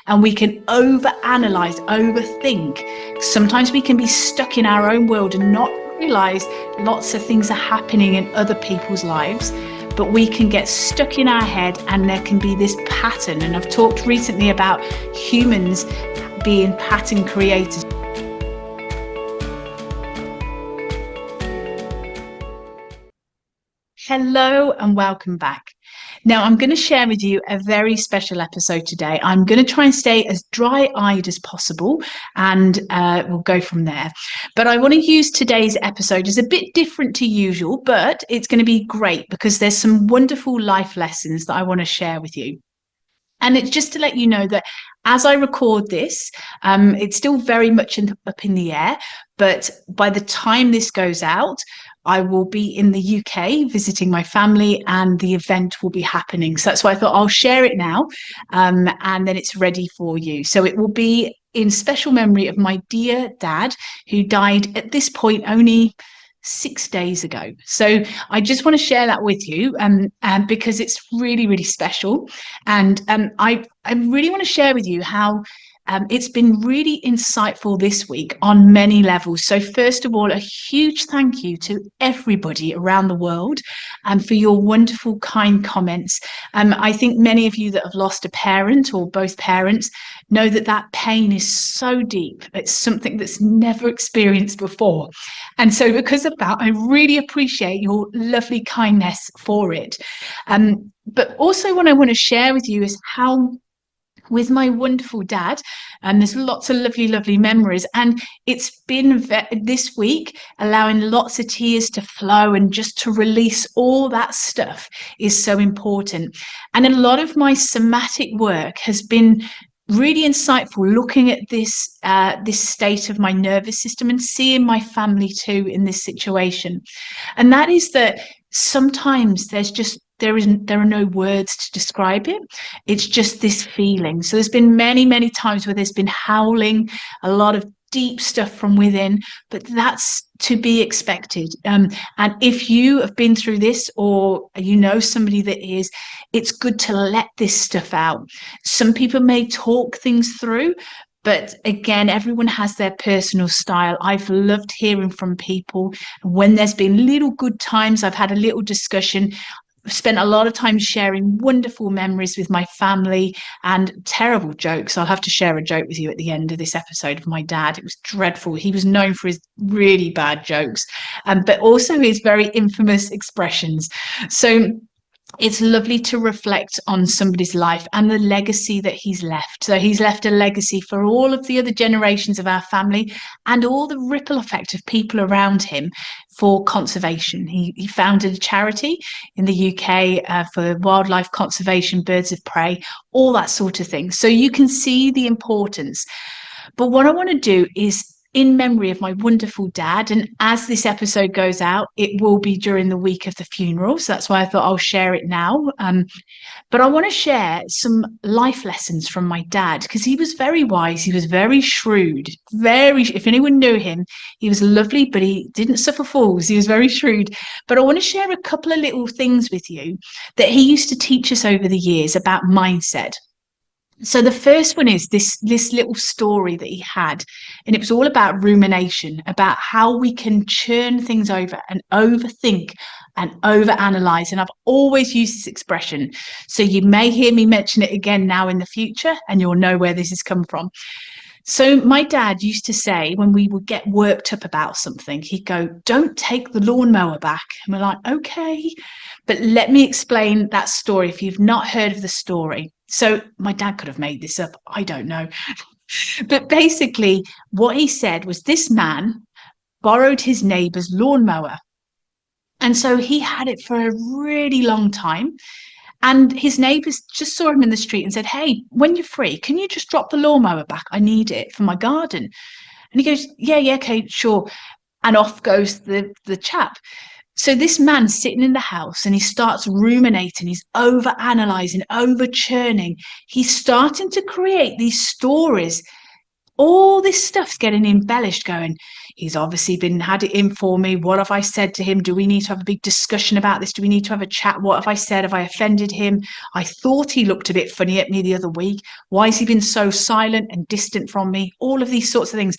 and we can overanalyze, overthink. Sometimes we can be stuck in our own world and not realize lots of things are happening in other people's lives, but we can get stuck in our head and there can be this pattern. And I've talked recently about humans being pattern creators. Hello and welcome back. Now, I'm going to share with you a very special episode today. I'm going to try and stay as dry-eyed as possible, and we'll go from there. But I want to use today's episode as a bit different to usual, but it's going to be great because there's some wonderful life lessons that I want to share with you. And it's just to let you know that as I record this, it's still very much up in the air, but by the time this goes out, I will be in the UK visiting my family and the event will be happening. So that's why I thought I'll share it now, and then it's ready for you. So it will be in special memory of my dear dad, who died at this point only 6 days ago. So I just want to share that with you, because it's really, really special. And I really want to share with you how it's been really insightful this week on many levels. So first of all, a huge thank you to everybody around the world for your wonderful, kind comments. I think many of you that have lost a parent or both parents know that that pain is so deep. It's something that's never experienced before. And so because of that, I really appreciate your lovely kindness for it. But also what I want to share with you is how with my wonderful dad, and there's lots of lovely memories, and it's been this week allowing lots of tears to flow and just to release all that stuff is so important. And a lot of my somatic work has been really insightful, looking at this state of my nervous system and seeing my family too in this situation. And that is that sometimes there are no words to describe it. It's just this feeling. So there's been many times where there's been howling, a lot of deep stuff from within, but that's to be expected. And if you have been through this, or you know somebody that is, it's good to let this stuff out. Some people may talk things through, but again, everyone has their personal style. I've loved hearing from people. When there's been little good times, I've had a little discussion. I've spent a lot of time sharing wonderful memories with my family and terrible jokes. I'll have to share a joke with you at the end of this episode of my dad. It was dreadful. He was known for his really bad jokes, but also his very infamous expressions. So it's lovely to reflect on somebody's life and the legacy that he's left. So he's left a legacy for all of the other generations of our family and all the ripple effect of people around him for conservation. He founded a charity in the UK for wildlife conservation, birds of prey, all that sort of thing. So you can see the importance. But what I want to do is, in memory of my wonderful dad, and as this episode goes out, it will be during the week of the funeral, so that's why I thought I'll share it now. But I want to share some life lessons from my dad, because he was very wise, he was very shrewd, if anyone knew him, he was lovely, but he didn't suffer fools. He was very shrewd. But I want to share a couple of little things with you that he used to teach us over the years about mindset. So the first one is this little story that he had, and it was all about rumination, about how we can churn things over and overthink and overanalyze. And I've always used this expression, so you may hear me mention it again now in the future, and you'll know where this has come from. So my dad used to say, when we would get worked up about something, he'd go, "Don't take the lawnmower back." And we're like, okay, but let me explain that story if you've not heard of the story. So my dad could have made this up, I don't know. But basically what he said was, this man borrowed his neighbour's lawnmower. And so he had it for a really long time. And his neighbours just saw him in the street and said, "Hey, when you're free, can you just drop the lawnmower back? I need it for my garden." And he goes, yeah, okay, sure. And off goes the chap. So this man's sitting in the house and he starts ruminating, he's over-analysing, over-churning. He's starting to create these stories all this stuff's getting embellished, going, he's obviously had it in for me. What have I said to him? Do we need to have a big discussion about this? Do we need to have a chat? What have I said? Have I offended him? I thought he looked a bit funny at me the other week. Why has he been so silent and distant from me? All of these sorts of things.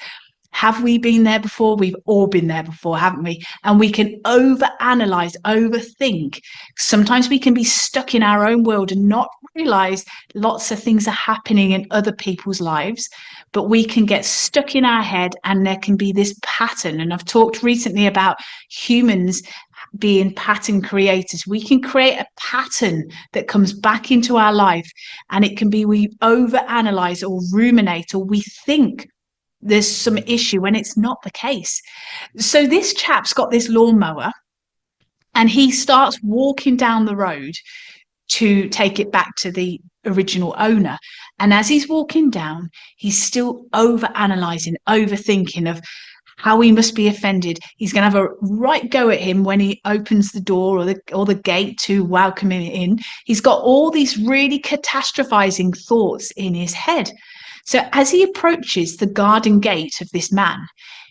Have we been there before? We've all been there before, haven't we? And we can overanalyze, overthink. Sometimes we can be stuck in our own world and not realize lots of things are happening in other people's lives, but we can get stuck in our head and there can be this pattern. And I've talked recently about humans being pattern creators. We can create a pattern that comes back into our life, and it can be we overanalyze or ruminate, or we think there's some issue when it's not the case. So this chap's got this lawnmower and he starts walking down the road to take it back to the original owner. And as he's walking down, he's still over analyzing, overthinking of how he must be offended. He's going to have a right go at him when he opens the door or the gate to welcome him in. He's got all these really catastrophizing thoughts in his head. So as he approaches the garden gate of this man,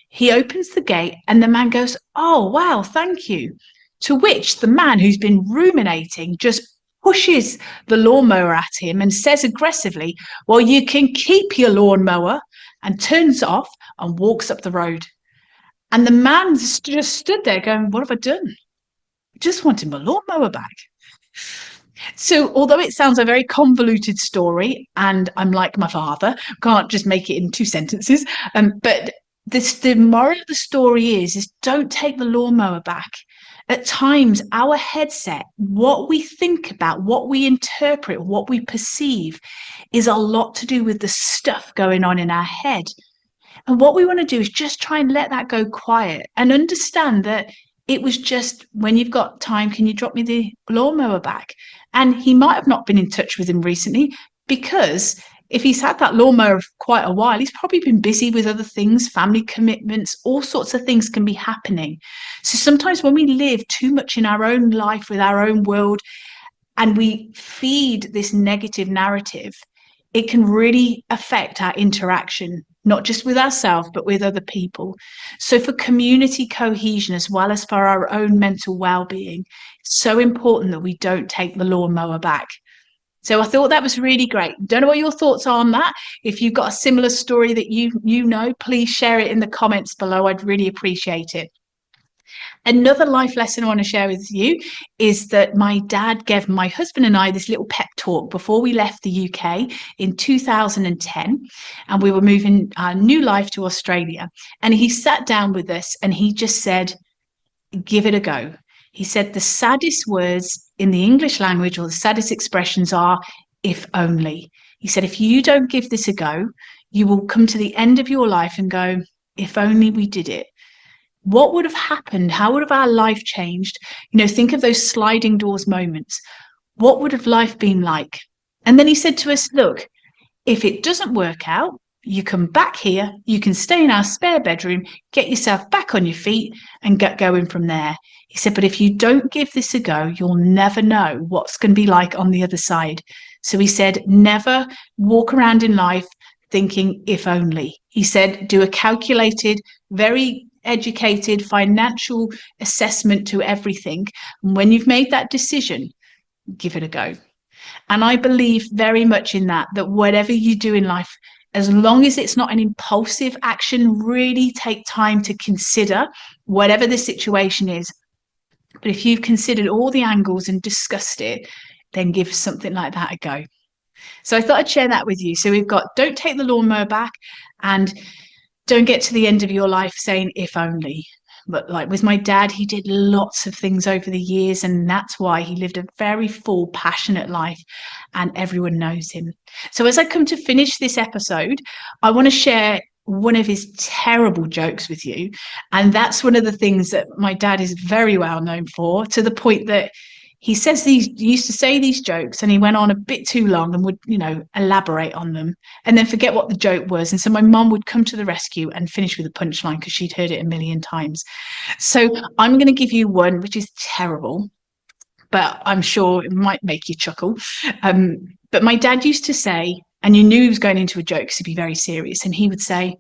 he opens the gate and the man goes, "Oh, wow, thank you." To which the man who's been ruminating just pushes the lawnmower at him and says aggressively, "Well, you can keep your lawnmower," and turns off and walks up the road. And the man just stood there going, "What have I done? I just wanted my lawnmower back." So although it sounds a very convoluted story, and I'm like my father, can't just make it in 2 sentences, but the moral of the story is don't take the lawnmower back. At times, our headset, what we think about, what we interpret, what we perceive, is a lot to do with the stuff going on in our head. And what we want to do is just try and let that go quiet and understand that it was just, when you've got time, can you drop me the lawnmower back? And he might have not been in touch with him recently, because if he's had that lawnmower for quite a while, he's probably been busy with other things, family commitments, all sorts of things can be happening. So sometimes when we live too much in our own life with our own world and we feed this negative narrative, it can really affect our interaction, not just with ourselves, but with other people. So for community cohesion, as well as for our own mental well-being, it's so important that we don't take the lawnmower back. So I thought that was really great. Don't know what your thoughts are on that. If you've got a similar story that you know, please share it in the comments below. I'd really appreciate it. Another life lesson I want to share with you is that my dad gave my husband and I this little pep talk before we left the UK in 2010, and we were moving our new life to Australia. And he sat down with us and he just said, "Give it a go." He said the saddest words in the English language, or the saddest expressions, are "if only." He said, if you don't give this a go, you will come to the end of your life and go, "If only we did it." What would have happened? How would have our life changed? You know, think of those sliding doors moments. What would have life been like? And then he said to us, "Look, if it doesn't work out, you come back here, you can stay in our spare bedroom, get yourself back on your feet and get going from there." He said, "But if you don't give this a go, you'll never know what's going to be like on the other side." So he said, never walk around in life thinking if only. He said, do a calculated, very educated financial assessment to everything. And when you've made that decision, give it a go. And I believe very much in that whatever you do in life, as long as it's not an impulsive action, really take time to consider whatever the situation is. But if you've considered all the angles and discussed it, then give something like that a go. So I thought I'd share that with you. So we've got don't take the lawnmower back, and don't get to the end of your life saying if only. But like with my dad, he did lots of things over the years, and that's why he lived a very full, passionate life, and everyone knows him. So as I come to finish this episode, I want to share one of his terrible jokes with you. And that's one of the things that my dad is very well known for, to the point that he used to say these jokes and he went on a bit too long and would, elaborate on them and then forget what the joke was. And so my mum would come to the rescue and finish with a punchline because she'd heard it a million times. So I'm going to give you one which is terrible, but I'm sure it might make you chuckle. But my dad used to say, And you knew he was going into a joke because he'd be very serious. And he would say,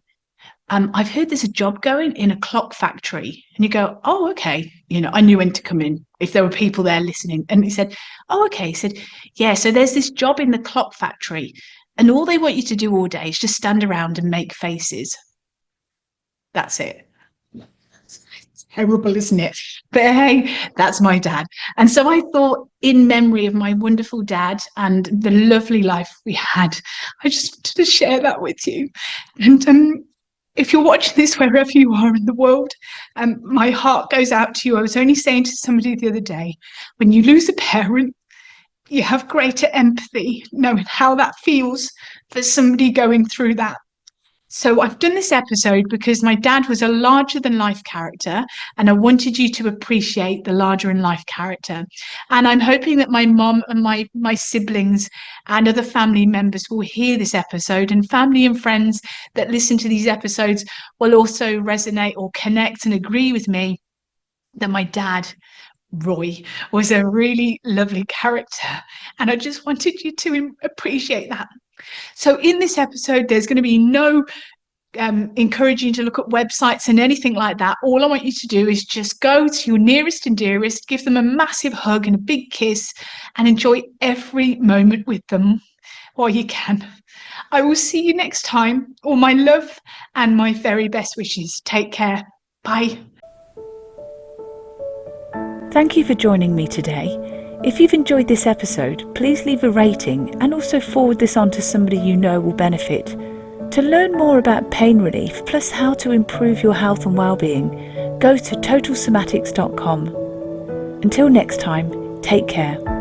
I've heard there's a job going in a clock factory. And you go, oh, okay. I knew when to come in if there were people there listening. And he said, oh, okay. He said, yeah, so there's this job in the clock factory. And all they want you to do all day is just stand around and make faces. That's it. Terrible, isn't it? But hey, that's my dad. And so I thought, in memory of my wonderful dad and the lovely life we had, I just wanted to share that with you. And if you're watching this wherever you are in the world, my heart goes out to you. I was only saying to somebody the other day, when you lose a parent, you have greater empathy, knowing how that feels for somebody going through that. So I've done this episode because my dad was a larger than life character, and I wanted you to appreciate the larger in life character. And I'm hoping that my mom and my siblings and other family members will hear this episode, and family and friends that listen to these episodes will also resonate or connect and agree with me that my dad, Roy, was a really lovely character. And I just wanted you to appreciate that. So in this episode, there's going to be no encouraging you to look at websites and anything like that. All I want you to do is just go to your nearest and dearest, give them a massive hug and a big kiss, and enjoy every moment with them while you can. I will see you next time. All my love and my very best wishes. Take care. Bye. Thank you for joining me today. If you've enjoyed this episode, please leave a rating and also forward this on to somebody you know will benefit. To learn more about pain relief, plus how to improve your health and well-being, go to totalsomatics.com. Until next time, take care.